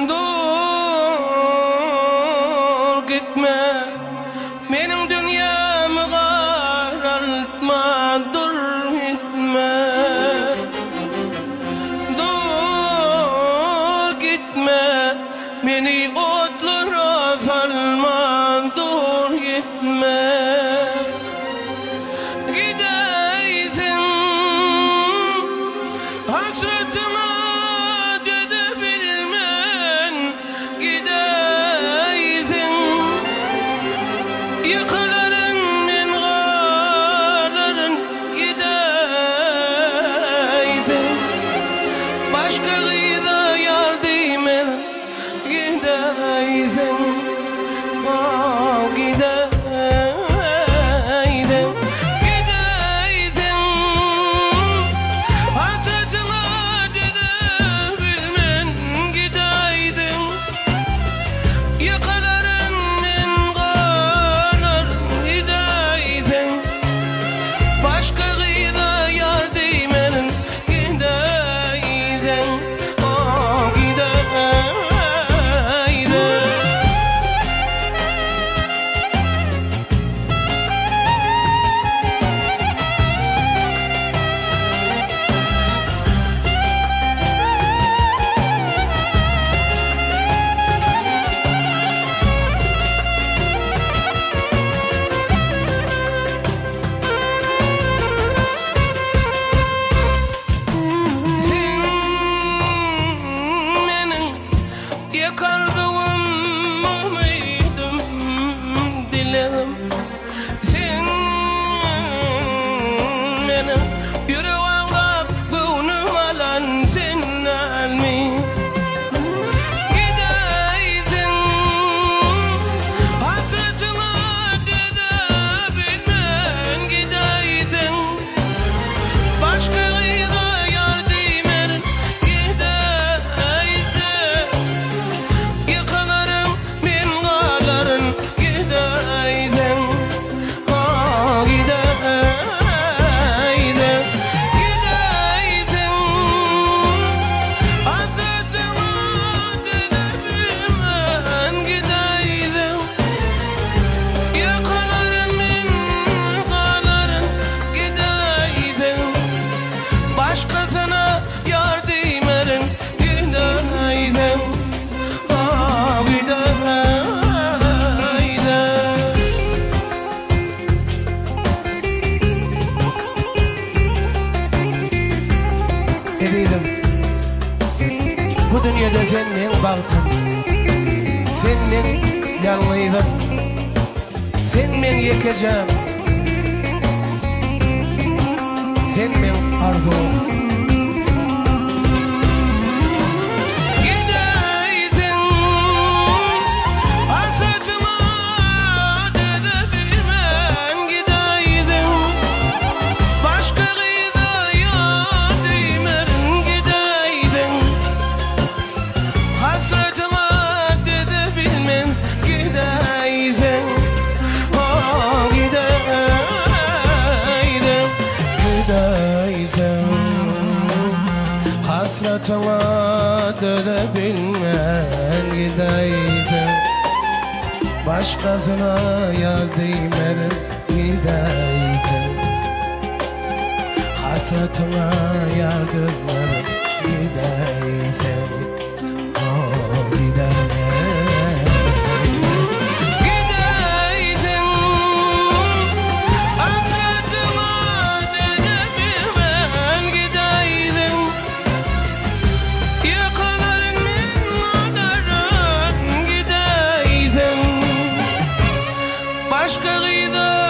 Dur gitme, benim dünyamı karartma. Dur gitme, dur gitme, beni otlara salma. Dur gitme, gideydim hasretime. Yıkıların mingarların gideydim, başka gıyda yardım gideydim, gideydim, gideydim, hasretime gidebilmen gideydim, yıkıların başka gıyda yardım edin, gideydim, gideydim. Yakardığım ümidim dilim, sen beni yüreğimde gönlüm alan sen mi? Gideydin hasretime gidebilmen gideydin, başka gıyda yardım edin gideydin, yıkıların mingarların gideydim, gideydim, gideydim, hasretime gidebilmen gideydim, yıkıların mingarların gideydim, başkasına yardım edin gideydim. Edeydim, bu dünyada sen men baktın, sen men yanlıydın, sen men yekeceğim, sen men arzum. Hasretime dönebilmen gideydim, başkasına yardım edin gideydim, hasretime yardım edin gideydim, gideydim. Başka gıyda